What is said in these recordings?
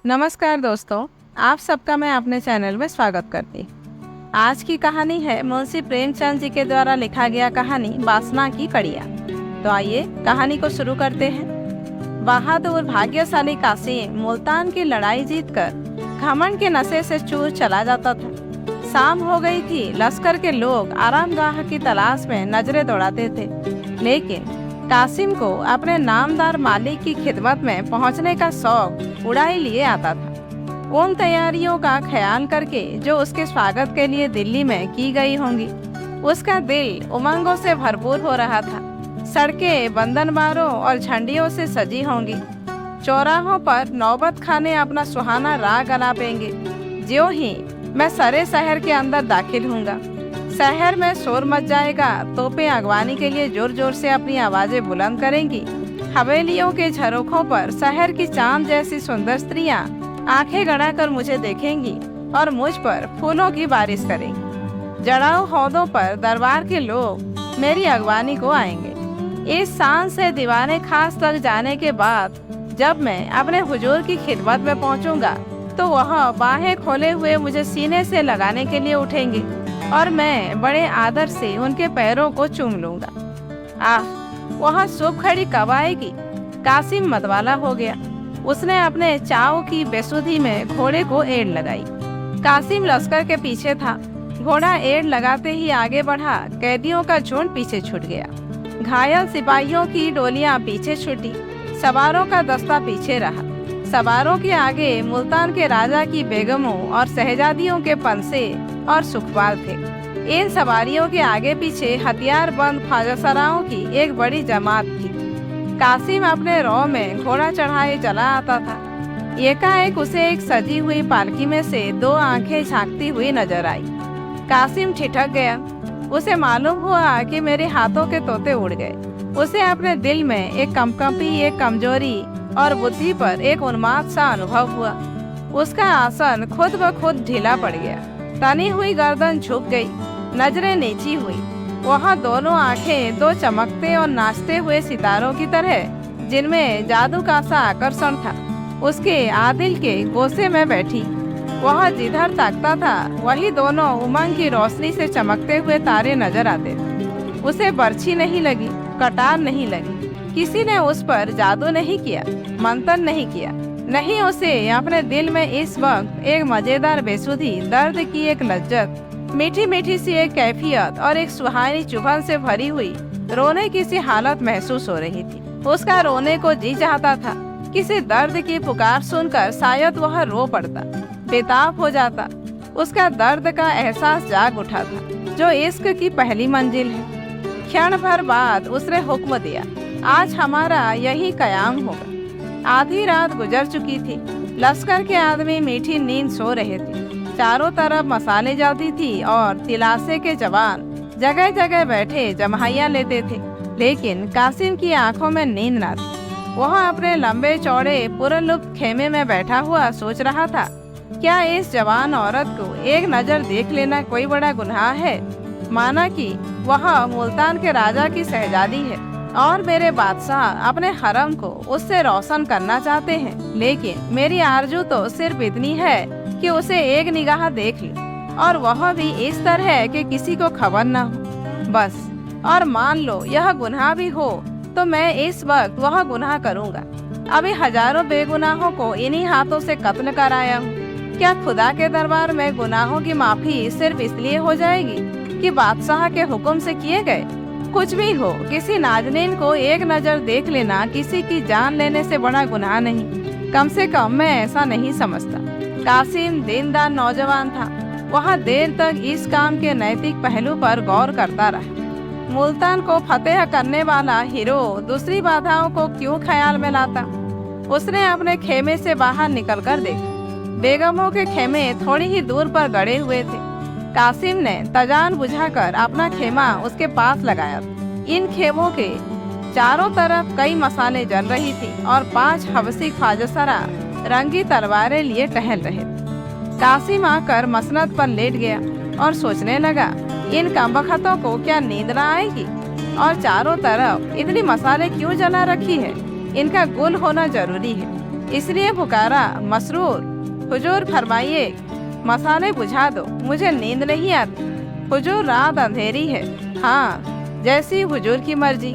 नमस्कार दोस्तों, आप सबका मैं अपने चैनल में स्वागत करती हूँ। आज की कहानी है मुंशी प्रेमचंद जी के द्वारा लिखा गया कहानी वासना की कड़िया। तो आइए कहानी को शुरू करते हैं। बहादुर भाग्यशाली कासिम मुल्तान की लड़ाई जीतकर घमंड के नशे से चूर चला जाता था। शाम हो गई थी। लश्कर के लोग आरामगाह की तलाश में नजरें दौड़ाते थे, लेकिन कासिम को अपने नामदार मालिक की खिदमत में पहुंचने का शौक उड़ाई लिए आता था। उन तैयारियों का ख्याल करके जो उसके स्वागत के लिए दिल्ली में की गई होंगी, उसका दिल उमंगों से भरपूर हो रहा था। सड़कें बंधनवारों और झंडियों से सजी होंगी। चौराहों पर नौबत खाने अपना सुहाना राग अलापेंगे। ज्यों ही मैं सरे शहर के अंदर दाखिल होऊंगा, शहर में शोर मच जाएगा। तोपें अगवानी के लिए जोर जोर से अपनी आवाजें बुलंद करेंगी। हवेलियों के झरोखों पर शहर की चांद जैसी सुंदर स्त्रियां आंखें गड़ाकर मुझे देखेंगी और मुझ पर फूलों की बारिश करेंगी। जड़ाऊ हौदों पर दरबार के लोग मेरी अगवानी को आएंगे। इस शान से दीवाने खास तक जाने के बाद जब मैं अपने हुजूर की खिदमत में पहुंचूंगा, तो वह बाहें खोले हुए मुझे सीने से लगाने के लिए उठेंगे और मैं बड़े आदर से उनके पैरों को चूम लूंगा। आह, वह शुभ घड़ी कब आएगी? कासिम मतवाला हो गया। उसने अपने चाव की बेसुधी में घोड़े को एड़ लगाई। कासिम लश्कर के पीछे था। घोड़ा एड़ लगाते ही आगे बढ़ा। कैदियों का झुंड पीछे छूट गया। घायल सिपाहियों की डोलियां पीछे छूटी। सवारों का दस्ता पीछे रहा। सवारों के आगे मुल्तान के राजा की बेगमों और शहजादियों के पंसे और सुखवाल थे। इन सवारियों के आगे पीछे हथियार बंद ख्वाजासराओं की एक बड़ी जमात थी। कासिम अपने रौ में घोड़ा चढ़ाए चला आता था। एकाएक उसे एक सजी हुई पालकी में से दो आंखें झांकती हुई नजर आई। कासिम ठिठक गया। उसे मालूम हुआ कि मेरे हाथों के तोते उड़ गए। उसे अपने दिल में एक कंपकंपी, एक कमजोरी और बुद्धि पर एक उन्माद सा अनुभव हुआ। उसका आसन खुद ब खुद ढीला पड़ गया। तनी हुई गर्दन झुक गई, नजरें नीची हुई। वहाँ दोनों आंखें दो चमकते और नाचते हुए सितारों की तरह, जिनमें जादू का सा आकर्षण था, उसके आदिल के गोसे में बैठी। वह जिधर ताकता था वही दोनों उमंग की रोशनी से चमकते हुए तारे नजर आते थे। उसे बर्छी नहीं लगी, कटार नहीं लगी। किसी ने उस पर जादू नहीं किया, मंथन नहीं किया। नहीं, उसे अपने दिल में इस वक्त एक मजेदार बेसुधी, दर्द की एक लज्जत, मीठी मीठी सी एक कैफियत और एक सुहानी चुभन से भरी हुई रोने की सी हालत महसूस हो रही थी। उसका रोने को जी चाहता था। किसी दर्द की पुकार सुनकर शायद वह रो पड़ता, बेताब हो जाता। उसका दर्द का एहसास जाग उठा था, जो इश्क की पहली मंजिल है। क्षण भर बाद उसने हुक्म दिया, आज हमारा यही कयाम होगा। आधी रात गुजर चुकी थी। लश्कर के आदमी मीठी नींद सो रहे थे। चारों तरफ मसाले जलती थी और तिलासे के जवान जगह जगह बैठे जमहाइयाँ लेते थे, लेकिन कासिम की आंखों में नींद ना थी। वह अपने लंबे चौड़े पुरलुप्त खेमे में बैठा हुआ सोच रहा था, क्या इस जवान औरत को एक नज़र देख लेना कोई बड़ा गुनाह है? माना कि वह मुल्तान के राजा की शहजादी है और मेरे बादशाह अपने हरम को उससे रोशन करना चाहते हैं, लेकिन मेरी आरजू तो सिर्फ इतनी है कि उसे एक निगाह देख लूं, और वह भी इस तरह कि किसी को खबर न हो, बस। और मान लो यह गुनाह भी हो तो मैं इस वक्त वह गुनाह करूंगा। अभी हजारों बेगुनाहों को इन्हीं हाथों से कत्ल कराया हूँ। क्या खुदा के दरबार में गुनाहों की माफी सिर्फ इसलिए हो जाएगी कि बादशाह के हुक्म से किए गए? कुछ भी हो, किसी नाजनीन को एक नज़र देख लेना किसी की जान लेने से बड़ा गुनाह नहीं। कम से कम मैं ऐसा नहीं समझता। कासिम दीनदार नौजवान था। वह देर तक इस काम के नैतिक पहलू पर गौर करता रहा। मुल्तान को फतेह करने वाला हीरो दूसरी बाधाओं को क्यों ख्याल में लाता? उसने अपने खेमे से बाहर निकलकर देखा। बेगमों के खेमे थोड़ी ही दूर पर गड़े हुए थे। कासिम ने तजान बुझाकर अपना खेमा उसके पास लगाया। इन खेमों के चारों तरफ कई मसाले जल रही थी और 5 हवसी ख्वाजासरा रंगी तलवारें लिए टहल रहे थे। कासिम आकर मसनद पर लेट गया और सोचने लगा, इन कमबख्तों को क्या नींद न आएगी? और चारों तरफ इतनी मसाले क्यों जला रखी है? इनका गुल होना जरूरी है। इसलिए पुकारा, मसरूर, हुजूर फरमाइए, मसाले बुझा दो, मुझे नींद नहीं आती। हुजूर रात अंधेरी है। हाँ, जैसी हुजूर की मर्जी।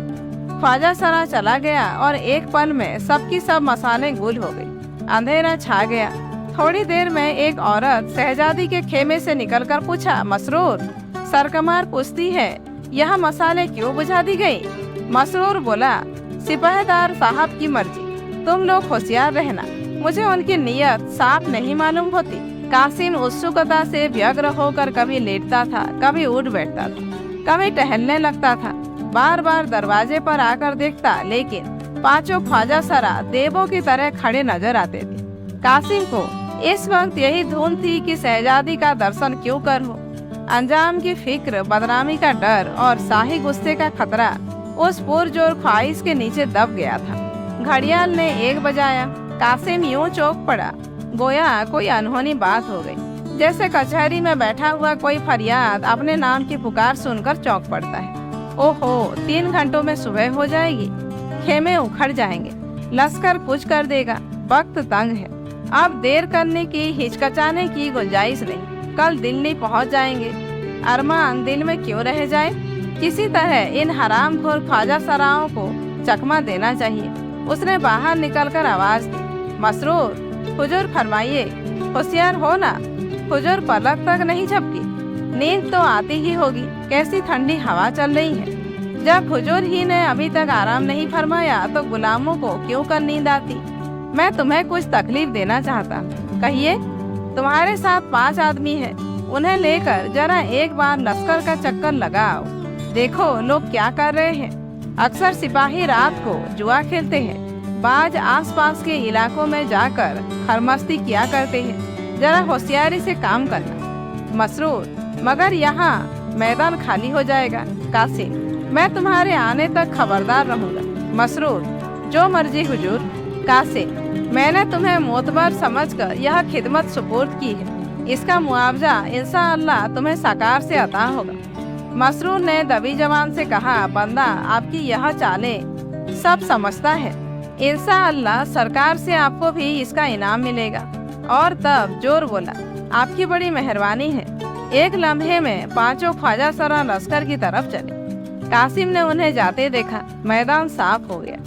ख्वाजा सरा चला गया और एक पल में सबकी सब मसाले गुल हो गई। अंधेरा छा गया। थोड़ी देर में एक औरत शहजादी के खेमे से निकलकर पूछा, मसरूर, सरकमार पूछती है, यह मसाले क्यों बुझा दी गई? मसरूर बोला, सिपाहीदार साहब की मर्जी, तुम लोग होशियार रहना, मुझे उनकी नीयत साफ नहीं मालूम होती। कासिम उत्सुकता से व्यग्र होकर कभी लेटता था, कभी उठ बैठता था, कभी टहलने लगता था। बार बार दरवाजे पर आकर देखता, लेकिन पांचों ख्वाजा सरा देवों की तरह खड़े नजर आते थे। कासिम को इस वक्त यही धुन थी कि शहजादी का दर्शन क्यों कर हो। अंजाम की फिक्र, बदनामी का डर और शाही गुस्से का खतरा उस पुरजोर ख्वाहिश के नीचे दब गया था। घड़ियाल ने 1 बजाया। कासिम यूं चौंक पड़ा, गोया कोई अनहोनी बात हो गई। जैसे कचहरी में बैठा हुआ कोई फरियाद अपने नाम की पुकार सुनकर चौंक पड़ता है। ओहो, 3 घंटों में सुबह हो जाएगी, खेमे उखड़ जाएंगे, लश्कर कुछ कर देगा, वक्त तंग है, अब देर करने की, हिचकचाने की गुंजाइश नहीं। कल दिल्ली पहुंच जाएंगे। अरमान दिल में क्यों रह जाए? किसी तरह इन हरामखोर ख्वाजा सराओं को चकमा देना चाहिए। उसने बाहर निकलकर आवाज दी, मसरूर, हुजूर फरमाइए, होशियार हो ना। हुजूर पलक तक नहीं झपकी। नींद तो आती ही होगी, कैसी ठंडी हवा चल रही है। जब हुजूर ही ने अभी तक आराम नहीं फरमाया तो गुलामों को क्यों कर नींद आती? मैं तुम्हें कुछ तकलीफ देना चाहता, कहिए। तुम्हारे साथ 5 आदमी हैं, उन्हें लेकर जरा एक बार लश्कर का चक्कर लगाओ, देखो लोग क्या कर रहे हैं। अक्सर सिपाही रात को जुआ खेलते हैं, बाज आसपास के इलाकों में जाकर खरमस्ती किया करते हैं। जरा होशियारी से काम करना। मसरूर, मगर यहाँ मैदान खाली हो जाएगा। कासिम, मैं तुम्हारे आने तक खबरदार रहूंगा। मसरूर, जो मर्जी हुजूर। कासिम, मैंने तुम्हें मोतबर समझकर यह खिदमत सुपुर्द की है, इसका मुआवजा इंशाअल्लाह तुम्हें साकार से अता होगा। मसरूर ने दबी जबान से कहा, बंदा आपकी यह चालें सब समझता है, इंशाअल्लाह सरकार से आपको भी इसका इनाम मिलेगा। और तब जोर बोला, आपकी बड़ी मेहरबानी है। एक लम्हे में पांचों ख्वाजा सरा लश्कर की तरफ चले। कासिम ने उन्हें जाते देखा। मैदान साफ हो गया।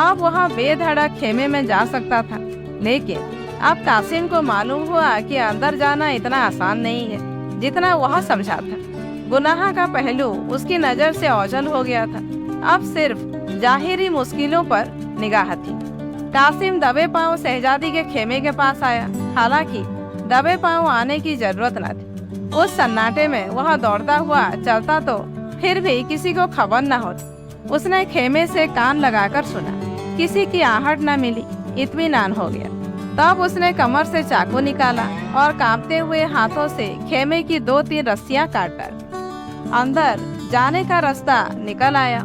अब वह बेधड़क खेमे में जा सकता था, लेकिन अब कासिम को मालूम हुआ कि अंदर जाना इतना आसान नहीं है जितना वह समझा था। गुनाह का पहलू उसकी नज़र से ओझल हो गया था। अब सिर्फ जाहिरी मुश्किलों पर निगाह थी। कासिम दबे पांव शहजादी के खेमे के पास आया। हालांकि दबे पांव आने की जरूरत न थी। उस सन्नाटे में वह दौड़ता हुआ चलता तो फिर भी किसी को खबर न होती। उसने खेमे से कान लगाकर सुना, किसी की आहट न मिली। इत्मीनान हो गया। तब उसने कमर से चाकू निकाला और कांपते हुए हाथों से खेमे की 2-3 रस्सियां काट डाली। अंदर जाने का रास्ता निकल आया।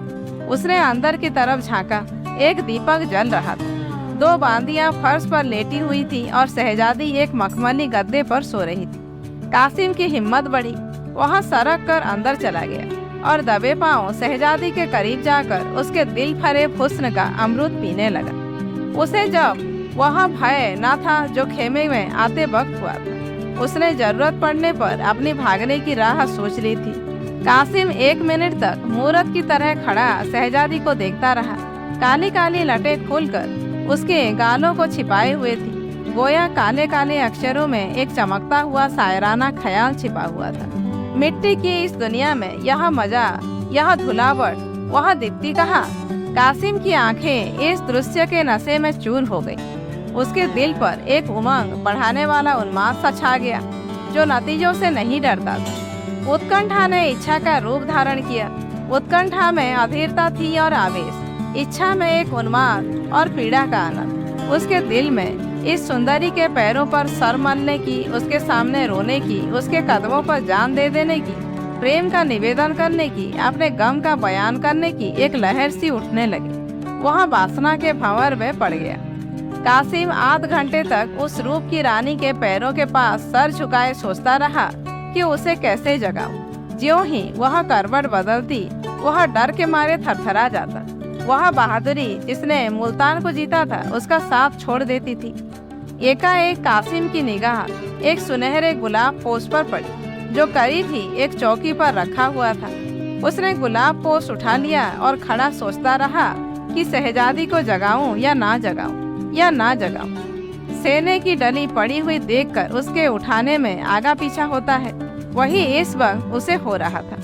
उसने अंदर की तरफ झांका। एक दीपक जल रहा था। 2 बांदियां फर्श पर लेटी हुई थी और शहजादी एक मखमली गद्दे पर सो रही थी। कासिम की हिम्मत बढ़ी। वह सरक कर अंदर चला गया और दबे पांव शहजादी के करीब जाकर उसके दिल भरे हुस्न का अमृत पीने लगा। उसे जब वह भय न था जो खेमे में आते वक्त हुआ था। उसने जरूरत पड़ने पर अपनी भागने की राह सोच ली थी। कासिम 1 मिनट तक मूरत की तरह खड़ा शहजादी को देखता रहा। काली काली लटें खुलकर उसके गालों को छिपाए हुए थी। गोया काले काले अक्षरों में एक चमकता हुआ शायराना ख्याल छिपा हुआ था। मिट्टी की इस दुनिया में यह मजा, यह धुलावट, वह दीप्ति कहाँ? कासिम की आंखें इस दृश्य के नशे में चूर हो गई। उसके दिल पर एक उमंग बढ़ाने वाला उन्माद सा छा गया जो नतीजों से नहीं डरता था। उत्कंठा ने इच्छा का रूप धारण किया। उत्कंठा में अधीरता थी और आवेश, इच्छा में एक उन्माद और पीड़ा का आनंद। उसके दिल में इस सुंदरी के पैरों पर सर मलने की, उसके सामने रोने की, उसके कदमों पर जान दे देने की, प्रेम का निवेदन करने की, अपने गम का बयान करने की एक लहर सी उठने लगी। वह वासना के भंवर में पड़ गया। कासिम आध घंटे तक उस रूप की रानी के पैरों के पास सर झुकाए सोचता रहा कि उसे कैसे जगाऊं। ज्यों ही वह करवट बदलती, वह डर के मारे थरथरा जाता। वह बहादुरी जिसने मुल्तान को जीता था उसका साथ छोड़ देती थी। एकाएक कासिम की निगाह एक सुनहरे गुलाब पोस पर पड़ी जो करीब ही एक चौकी पर रखा हुआ था। उसने गुलाब पोस उठा लिया और खड़ा सोचता रहा कि शहजादी को जगाऊं या ना जगाऊं। सेने की डली पड़ी हुई देखकर उसके उठाने में आगा पीछा होता है, वही इस वक्त उसे हो रहा था।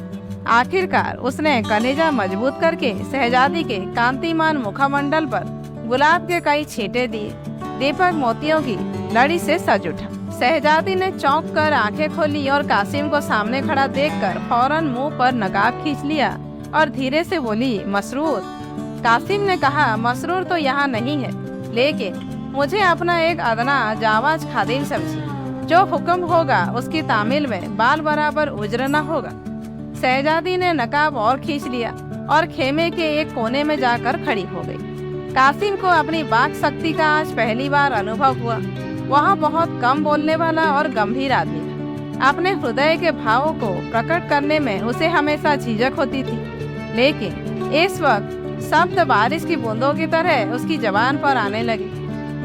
आखिरकार उसने कलेजा मजबूत करके शहजादी के कांतिमान मुखमंडल पर गुलाब के कई छींटे दिए। दीपक मोतियों की लड़ी से सज उठा। शहजादी ने चौंक कर आंखें खोली और कासिम को सामने खड़ा देखकर फौरन मुंह पर नकाब खींच लिया और धीरे से बोली, मसरूर। कासिम ने कहा, मसरूर तो यहाँ नहीं है, लेकिन मुझे अपना एक अदना जावाज खादिम समझी। जो हुक्म होगा उसकी तामील में बाल बराबर उजरना होगा। शहजादी ने नकाब और खींच लिया और खेमे के एक कोने में जाकर खड़ी हो गई। कासिम को अपनी वाक शक्ति का आज पहली बार अनुभव हुआ। वह बहुत कम बोलने वाला और गंभीर आदमी था। अपने हृदय के भावों को प्रकट करने में उसे हमेशा झिझक होती थी, लेकिन इस वक्त शब्द बारिश की बूंदों की तरह उसकी जबान पर आने लगे।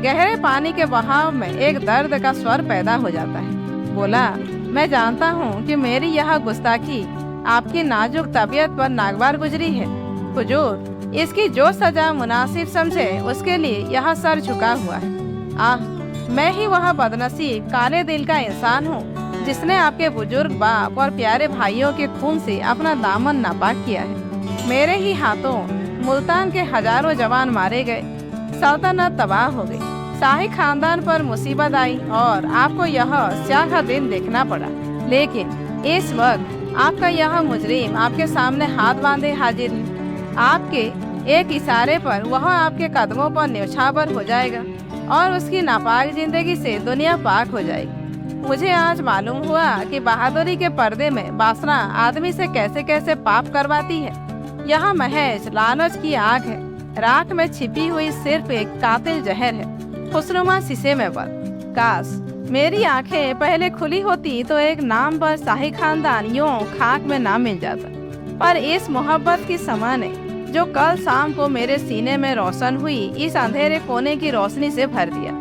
गहरे पानी के बहाव में एक दर्द का स्वर पैदा हो जाता है। बोला, मैं जानता हूँ कि मेरी यह गुस्ताखी आपकी नाजुक तबीयत पर नागवार गुजरी है। हुजूर, इसकी जो सजा मुनासिब समझे उसके लिए यह सर झुका हुआ है। मैं ही वह बदनसीब काले दिल का इंसान हूँ जिसने आपके बुजुर्ग बाप और प्यारे भाइयों के खून से अपना दामन नापाक किया है। मेरे ही हाथों मुल्तान के हजारों जवान मारे गए, सल्तनत तबाह हो गई, शाही खानदान पर मुसीबत आई और आपको यह स्याह दिन देखना पड़ा। लेकिन इस वक्त आपका यह मुजरिम आपके सामने हाथ बांधे हाजिर है। आपके एक इशारे पर वह आपके कदमों पर न्यौछावर हो जाएगा और उसकी नापाक जिंदगी से दुनिया पाक हो जाएगी। मुझे आज मालूम हुआ कि बहादुरी के पर्दे में बासना आदमी से कैसे कैसे पाप करवाती है। यह महज लालच की आग है, राख में छिपी हुई सिर्फ एक कातिल जहर है, खुशनुमा शीशे में बंद। काश मेरी आंखें पहले खुली होती तो एक नाम पर शाही खानदान यूं खाक में ना मिल जाता। पर इस मोहब्बत की समा ने जो कल शाम को मेरे सीने में रोशन हुई, इस अंधेरे कोने की रोशनी से भर दिया।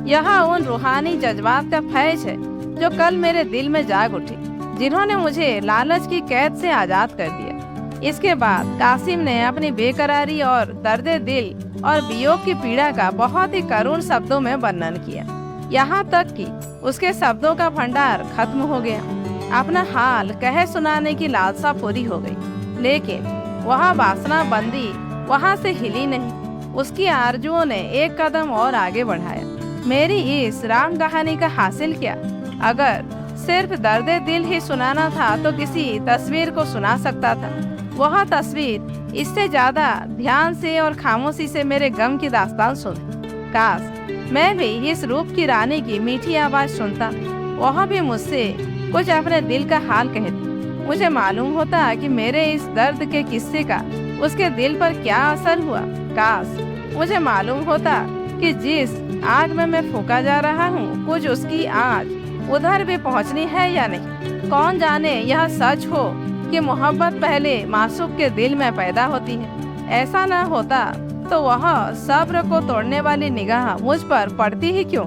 यह उन रूहानी जज्बात का फैज है जो कल मेरे दिल में जाग उठी, जिन्होंने मुझे लालच की कैद से आजाद कर दिया। इसके बाद कासिम ने अपनी बेकरारी और दर्द दिल और वियोग की पीड़ा का बहुत ही करुण शब्दों में वर्णन किया। यहाँ तक कि उसके शब्दों का भंडार खत्म हो गया। अपना हाल कह सुनाने की लालसा पूरी हो गई, लेकिन वह वासना बंदी वहाँ से हिली नहीं। उसकी आरजुओं ने एक कदम और आगे बढ़ाया। मेरी इस राम कहानी का हासिल क्या? अगर सिर्फ दर्द दिल ही सुनाना था तो किसी तस्वीर को सुना सकता था। वह तस्वीर इससे ज्यादा ध्यान से और खामोशी से मेरे गम की दास्तान सुने। काश मैं भी इस रूप की रानी की मीठी आवाज सुनता, वह भी मुझसे कुछ अपने दिल का हाल कहती। मुझे मालूम होता कि मेरे इस दर्द के किस्से का उसके दिल पर क्या असर हुआ। काश मुझे मालूम होता कि जिस आग में मैं फूंका जा रहा हूँ, कुछ उसकी आग उधर भी पहुँचनी है या नहीं। कौन जाने यह सच हो कि मोहब्बत पहले मासूक के दिल में पैदा होती है। ऐसा न होता तो वह सब्र को तोड़ने वाली निगाह मुझ पर पड़ती ही क्यों?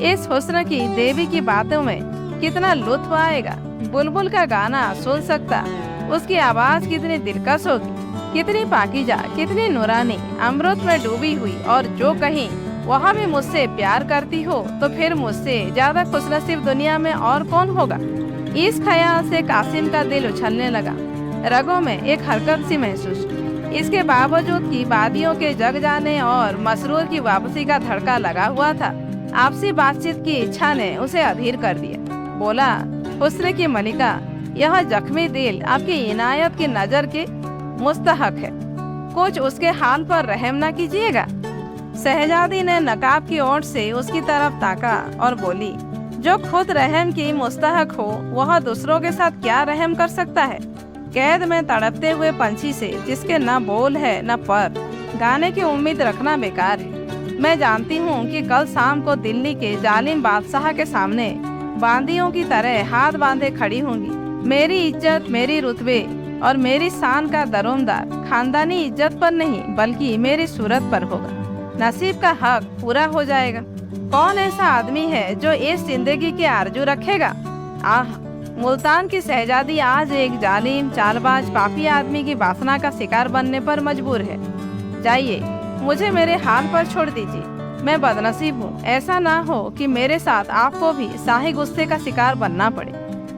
इस हुस्न की देवी की बातों में कितना लुत्फ आएगा। बुलबुल का गाना सुन सकता, उसकी आवाज कितनी दिलकश होगी, कितनी पाकीजा, कितनी नूरानी, अमृत में डूबी हुई। और जो कहीं वह भी मुझसे प्यार करती हो तो फिर मुझसे ज्यादा खुशनसीब दुनिया में और कौन होगा। इस ख्याल से कासिम का दिल उछलने लगा। रगों में एक हरकत सी महसूस। इसके बावजूद कि वादियों के जग जाने और मसरूर की वापसी का धड़का लगा हुआ था, आपसी बातचीत की इच्छा ने उसे अधीर कर दिया। बोला, हुस्न की मलिका, यह जख्मी दिल आपकी इनायत की नजर के मुस्तहक है। कुछ उसके हाल पर रहम न कीजिएगा। शहजादी ने नकाब की ओर से उसकी तरफ ताका और बोली, जो खुद रहम की मुस्तहक हो वह दूसरों के साथ क्या रहम कर सकता है। कैद में तड़पते हुए पंछी से जिसके न बोल है न पर, गाने की उम्मीद रखना बेकार है। मैं जानती हूँ कि कल शाम को दिल्ली के जालिम बादशाह के सामने बांदियों की तरह हाथ बांधे खड़ी होंगी। मेरी इज्जत, मेरी रुतबे, और मेरी शान का दरोमदार खानदानी इज्जत पर नहीं बल्कि मेरी सूरत पर होगा। नसीब का हक पूरा हो जाएगा। कौन ऐसा आदमी है जो इस जिंदगी की आरजू रखेगा? आह, मुल्तान की शहजादी आज एक जालिम, चालबाज, पापी आदमी की वासना का शिकार बनने पर मजबूर है। जाइए, मुझे मेरे हाल पर छोड़ दीजिए। मैं बदनसीब हूँ। ऐसा ना हो कि मेरे साथ आपको भी शाही गुस्से का शिकार बनना पड़े।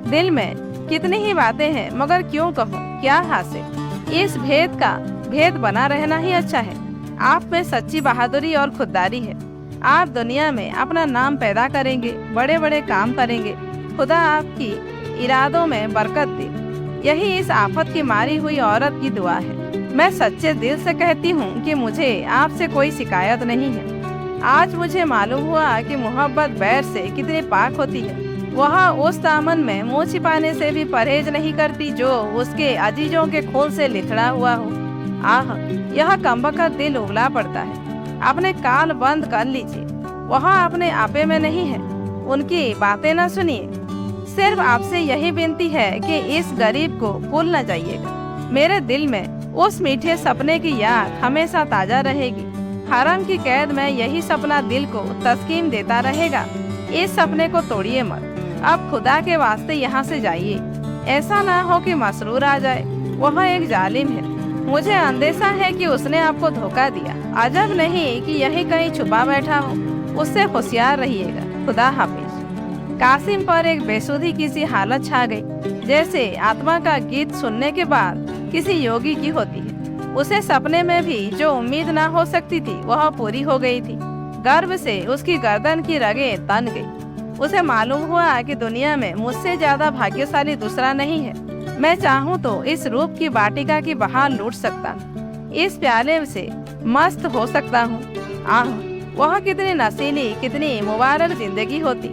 दिल में कितनी ही बातें हैं, मगर क्यों कहूँ, क्या हासिल? इस भेद का भेद बना रहना ही अच्छा है। आप में सच्ची बहादुरी और खुददारी है। आप दुनिया में अपना नाम पैदा करेंगे, बड़े बड़े काम करेंगे। खुदा आपकी इरादों में बरकत दे। यही इस आफत की मारी हुई औरत की दुआ है। मैं सच्चे दिल से कहती हूँ कि मुझे आपसे कोई शिकायत नहीं है। आज मुझे मालूम हुआ कि मोहब्बत बैर से कितनी पाक होती है। वह उस दामन में मुँह छिपाने से भी परहेज नहीं करती जो उसके अजीजों के खून से लिथड़ा हुआ हो। आह, यह कमबख्त दिल उगला पड़ता है। अपने कान बंद कर लीजिए। वह अपने आपे में नहीं है। उनकी बातें न सुनिए। सिर्फ आपसे यही विनती है कि इस गरीब को भूल न जाइएगा। मेरे दिल में उस मीठे सपने की याद हमेशा ताजा रहेगी। हरम की कैद में यही सपना दिल को तस्कीन देता रहेगा। इस सपने को तोड़िए मत। अब खुदा के वास्ते यहाँ से जाइए। ऐसा ना हो कि मसरूर आ जाए। वह एक जालिम है। मुझे अंदेशा है कि उसने आपको धोखा दिया। अजब नहीं कि यही कहीं छुपा बैठा हो। उससे होशियार रहिएगा। खुदा हाफिज। कासिम पर एक बेसुधी की सी हालत छा गई, जैसे आत्मा का गीत सुनने के बाद किसी योगी की होती है। उसे सपने में भी जो उम्मीद ना हो सकती थी वह पूरी हो गई थी। गर्व से उसकी गर्दन की रगें तन गई। उसे मालूम हुआ कि दुनिया में मुझसे ज्यादा भाग्यशाली दूसरा नहीं है। मैं चाहूँ तो इस रूप की वाटिका की बहार लूट सकता हूँ। इस प्याले से मस्त हो सकता हूँ। आह, वह कितनी नशीली, कितनी मुबारक जिंदगी होती।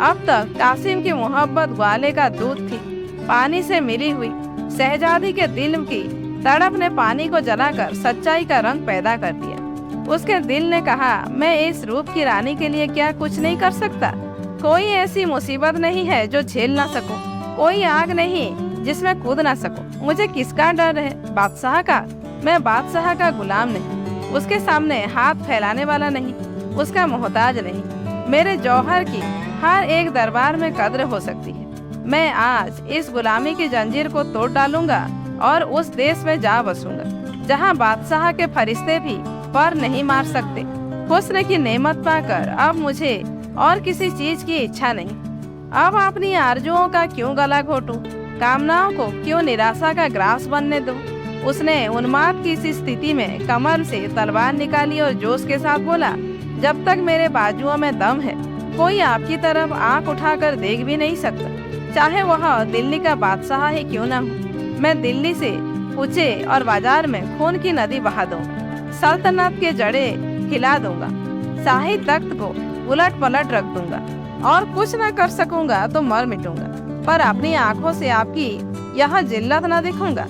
अब तक कासिम की मोहब्बत ग्वाले का दूध थी, पानी से मिली हुई। शहजादी के दिल की तड़प ने पानी को जलाकर सच्चाई का रंग पैदा कर दिया। उसके दिल ने कहा, मैं इस रूप की रानी के लिए क्या कुछ नहीं कर सकता? कोई ऐसी मुसीबत नहीं है जो झेल ना सकूं, कोई आग नहीं जिसमें कूद ना सकूं। मुझे किसका डर है? बादशाह का। मैं बादशाह का गुलाम नहीं, उसके सामने हाथ फैलाने वाला नहीं, उसका मोहताज नहीं। मेरे जौहर की हर एक दरबार में कद्र हो सकती है। मैं आज इस गुलामी की जंजीर को तोड़ डालूंगा और उस देश में जा बसूंगा जहां बादशाह के फरिश्ते भी पर नहीं मार सकते। हुस्न की नेमत पाकर अब मुझे और किसी चीज की इच्छा नहीं। अब अपनी आरजुओं का क्यों गला घोटूं? कामनाओं को क्यों निराशा का ग्रास बनने दूं? उसने उन्माद की इस स्थिति में कमर से तलवार निकाली और जोश के साथ बोला, जब तक मेरे बाजुओं में दम है कोई आपकी तरफ आंख उठाकर देख भी नहीं सकता, चाहे वह दिल्ली का बादशाह ही क्यों ना हो। मैं दिल्ली से पूछे और बाजार में खून की नदी बहा दूंगा, सल्तनत के जड़े हिला दूंगा, शाही तख्त को उलट पलट रख दूंगा और कुछ न कर सकूंगा तो मर मिटूंगा, पर अपनी आंखों से आपकी यह जिल्लत न दिखूंगा।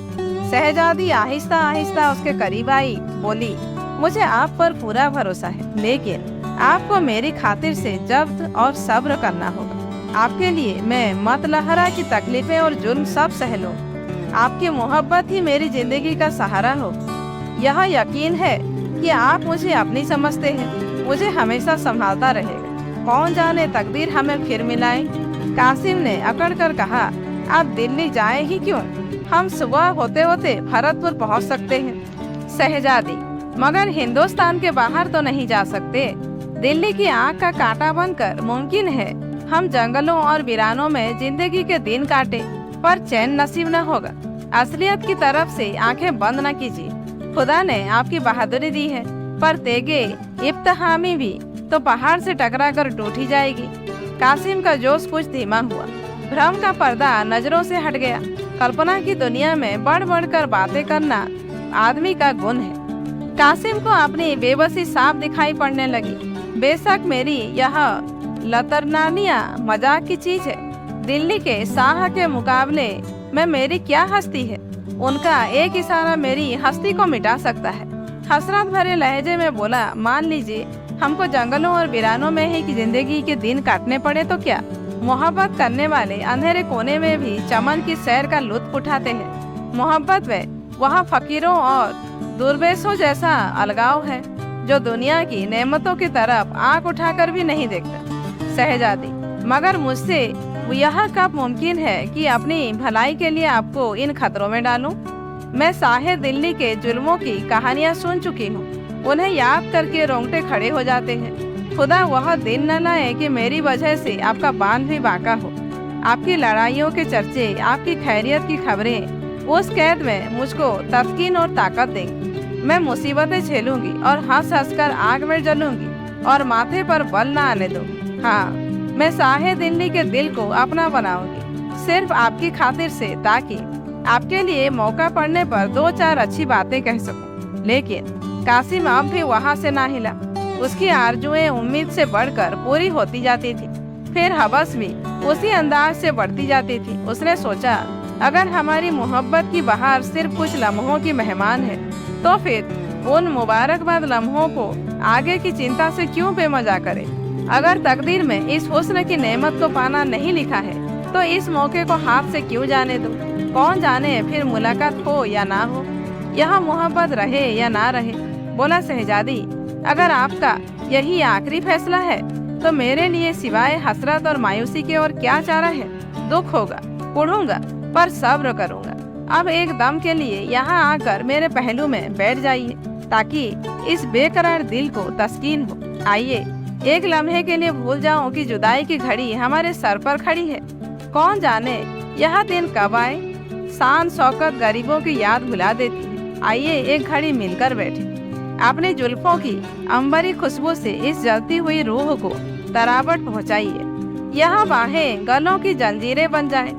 शहजादी आहिस्ता आहिस्ता उसके करीब आई, बोली, मुझे आप पर पूरा भरोसा है, लेकिन आपको मेरी खातिर से जब्त और सब्र करना होगा। आपके लिए मैं मतलहरा की तकलीफें और जुर्म सब सह लूं। आपकी मोहब्बत ही मेरी जिंदगी का सहारा हो। यह यकीन है कि आप मुझे अपनी समझते हैं, मुझे हमेशा संभालता रहेगा। कौन जाने तकदीर हमें फिर मिलाए। कासिम ने अकड़ कर कहा, आप दिल्ली जाए ही क्यों? हम सुबह होते होते भरतपुर पहुंच सकते हैं। शहजादी, मगर हिंदुस्तान के बाहर तो नहीं जा सकते। दिल्ली की आंख का कांटा बनकर मुमकिन है हम जंगलों और वीरानों में जिंदगी के दिन काटे, पर चैन नसीब न होगा। असलियत की तरफ से आंखें बंद न कीजिए। खुदा ने आपकी बहादुरी दी है, पर तेगे इब्तिहामी भी तो पहाड़ से टकरा कर टूट ही जाएगी। कासिम का जोश कुछ धीमा हुआ। भ्रम का पर्दा नजरों से हट गया। कल्पना की दुनिया में बढ़ बढ़ कर बातें करना आदमी का गुण है। कासिम को अपनी बेबसी साफ दिखाई पड़ने लगी। बेशक मेरी यह लतरनानिया मजाक की चीज है। दिल्ली के शाह के मुकाबले में मेरी क्या हस्ती है? उनका एक इशारा मेरी हस्ती को मिटा सकता है। हसरत भरे लहजे में बोला, मान लीजिए हमको जंगलों और वीरानों में ही की जिंदगी के दिन काटने पड़े तो क्या? मोहब्बत करने वाले अंधेरे कोने में भी चमन की सैर का लुत्फ उठाते हैं। मोहब्बत में वहाँ फकीरों और दुर्बेशों जैसा अलगाव है जो दुनिया की नेमतों की तरफ आंख उठाकर भी नहीं देखता। शहजादी, मगर मुझसे यह कब मुमकिन है कि अपनी भलाई के लिए आपको इन खतरों में डालूं? मैं साहे दिल्ली के जुल्मों की कहानियां सुन चुकी हूँ। उन्हें याद करके रोंगटे खड़े हो जाते हैं। खुदा वह दिन न लाए कि मेरी वजह से आपका बांध भी बांका हो। आपकी लड़ाइयों के चर्चे, आपकी खैरियत की खबरें उस कैद में मुझको तस्कीन और ताकत देंगी। मैं मुसीबतें झेलूंगी और हंस हंस कर आग में जलूंगी और माथे पर बल न आने दूंगी। हाँ, मैं साहे दिल्ली के दिल को अपना बनाऊंगी, सिर्फ आपकी खातिर से, ताकि आपके लिए मौका पड़ने पर दो चार अच्छी बातें कह सकूं। लेकिन कासिम अब भी वहां से ना हिला। उसकी आरजुएं उम्मीद से बढ़कर पूरी होती जाती थी, फिर हवस भी उसी अंदाज से बढ़ती जाती थी। उसने सोचा, अगर हमारी मोहब्बत की बहार सिर्फ कुछ लम्हों की मेहमान है, तो फिर उन मुबारकबाद लम्हों को आगे की चिंता से क्यों बेमजा करे। अगर तकदीर में इस हुस्न की नेमत को पाना नहीं लिखा है, तो इस मौके को हाथ से क्यों जाने दो। कौन जाने फिर मुलाकात हो या ना हो, यह मोहब्बत रहे या ना रहे। बोला, शहजादी, अगर आपका यही आखिरी फैसला है तो मेरे लिए सिवाय हसरत और मायूसी के और क्या चारा है। दुख होगा, कुढ़ूंगा, पर सब्र करूंगा। अब एक दम के लिए यहाँ आकर मेरे पहलू में बैठ जाइए, ताकि इस बेकरार दिल को तस्कीन हो। आइए, एक लम्हे के लिए भूल जाऊं कि जुदाई की घड़ी हमारे सर पर खड़ी है। कौन जाने यह दिन कब आए। शान शौकत गरीबों की याद भुला देती है। आइए एक घड़ी मिलकर बैठे, अपने जुल्फों की अंबरी खुशबू से इस जलती हुई रूह को तरावट पहुंचाइए। यह बाहें गलों की जंजीरें बन जाए।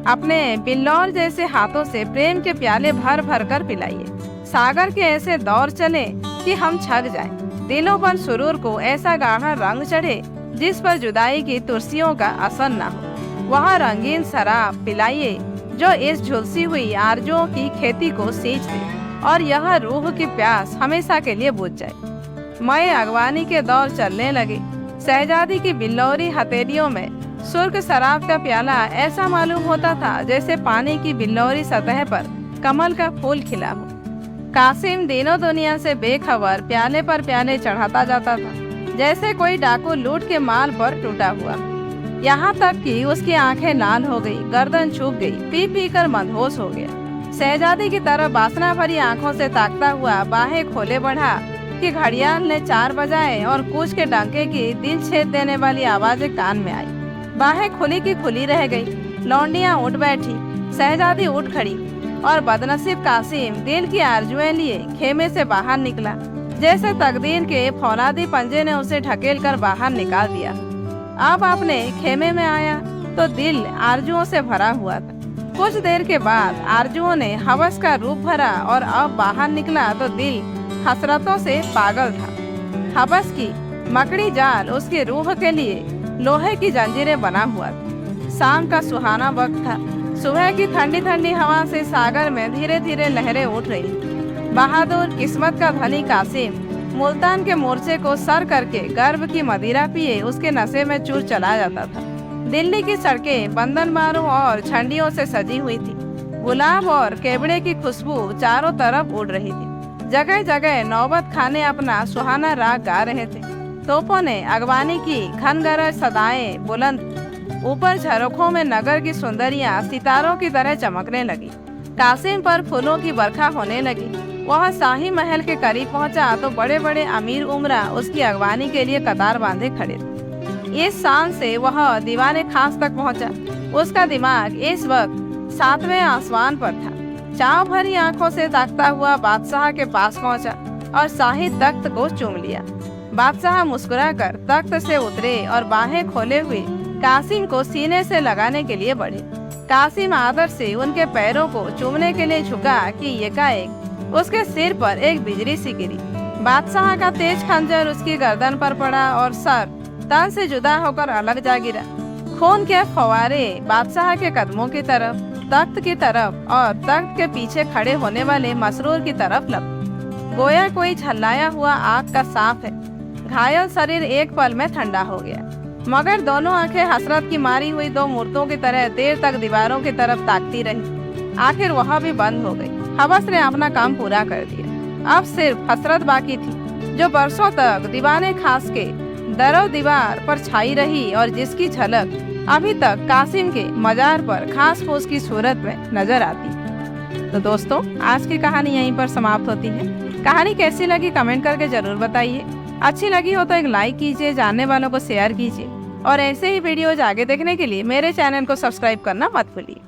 अपने बिल्लौर जैसे हाथों से प्रेम के प्याले भर भर कर पिलाइए। सागर के ऐसे दौर चले कि हम छक जाएं। दिलों पर सुरूर को ऐसा गाढ़ा रंग चढ़े जिस पर जुदाई की तुर्सियों का असर न हो। वह रंगीन शराब पिलाइए जो इस झुलसी हुई आरजुओं की खेती को सींच दे और यह रूह की प्यास हमेशा के लिए बुझ जाए। मैं अगवानी के दौर चलने लगे। शहजादी की बिल्लौरी हथेलियों में सुर्ख शराब का प्याला ऐसा मालूम होता था जैसे पानी की बिल्लौरी सतह पर कमल का फूल खिला हो। कासिम दिनों दुनिया से बेखबर प्याले पर प्याले चढ़ाता जाता था, जैसे कोई डाकू लूट के माल पर टूटा हुआ। यहाँ तक कि उसकी आंखें लाल हो गई, गर्दन झुक गई, पी पी कर मदहोश हो गया। शहजादी की तरफ वासना भरी आंखों से ताकता हुआ बाहें खोले बढ़ा कि घड़ियाल ने 4 बजाए और कूच के डंके की दिल छेद देने वाली आवाजें कान में आई। बाहें खुली की खुली रह गई। लौंडियां उठ बैठी, शहजादी उठ खड़ी और बदनसीब कासिम दिल की आरजुएं लिए खेमे से बाहर निकला, जैसे तकदीर के फौलादी पंजे ने उसे ढकेल कर बाहर निकाल दिया। अब अपने खेमे में आया तो दिल आरजुओं से भरा हुआ था। कुछ देर के बाद आरजुओं ने हवस का रूप भरा और अब बाहर निकला तो दिल हसरतों से पागल था। हवस की मकड़ी जाल उसकी रूह के लिए लोहे की जंजीरें बना हुआ था। शाम का सुहाना वक्त था। सुबह की ठंडी ठंडी हवा से सागर में धीरे धीरे लहरें उठ रही। बहादुर किस्मत का धनी कासिम मुल्तान के मोर्चे को सर करके गर्व की मदिरा पिए उसके नशे में चूर चला जाता था। दिल्ली की सड़कें बंधनबारों और झंडियों से सजी हुई थी। गुलाब और केवड़े की खुशबू चारों तरफ उड़ रही थी। जगह जगह नौबत खाने अपना सुहाना राग गा रहे थे। तोपों ने अगवानी की घनगरज सदाएं बुलंद। ऊपर झरोखों में नगर की सुंदरियां सितारों की तरह चमकने लगी। कासिम पर फूलों की बरखा होने लगी। वह शाही महल के करीब पहुंचा तो बड़े बड़े अमीर उमरा उसकी अगवानी के लिए कतार बांधे खड़े थे। इस शान से वह दीवाने खास तक पहुंचा। उसका दिमाग इस वक्त 7वें आसमान पर था। चाव भरी आंखों से ताकता हुआ बादशाह के पास पहुंचा और शाही तख्त को चूम लिया। बादशाह मुस्कुराकर तख्त से उतरे और बाहें खोले हुए कासिम को सीने से लगाने के लिए बढ़े। कासिम आदर से उनके पैरों को चूमने के लिए झुका कि एकाएक उसके सिर पर एक बिजली सी गिरी। बादशाह का तेज खंजर उसकी गर्दन पर पड़ा और सर तन से जुदा होकर अलग जा गिरा। खून के फव्वारे बादशाह के कदमों की तरफ, तख्त की तरफ और तख्त के पीछे खड़े होने वाले मसरूर की तरफ लपके। गोया कोई झल्लाया हुआ आग का सांप है। घायल शरीर एक पल में ठंडा हो गया, मगर दोनों आंखें हसरत की मारी हुई दो मूर्तों की तरह देर तक दीवारों की तरफ ताकती रही। आखिर वह भी बंद हो गई। हवस ने अपना काम पूरा कर दिया। अब सिर्फ हसरत बाकी थी, जो बरसों तक दीवाने खास के दरो दीवार पर छाई रही और जिसकी झलक अभी तक कासिम के मजार पर खास फूस की सूरत में नजर आती। तो दोस्तों, आज की कहानी यहीं पर समाप्त होती है। कहानी कैसी लगी कमेंट करके जरूर बताइए। अच्छी लगी हो तो एक लाइक कीजिए, जानने वालों को शेयर कीजिए और ऐसे ही वीडियोज आगे देखने के लिए मेरे चैनल को सब्सक्राइब करना मत भूलिए।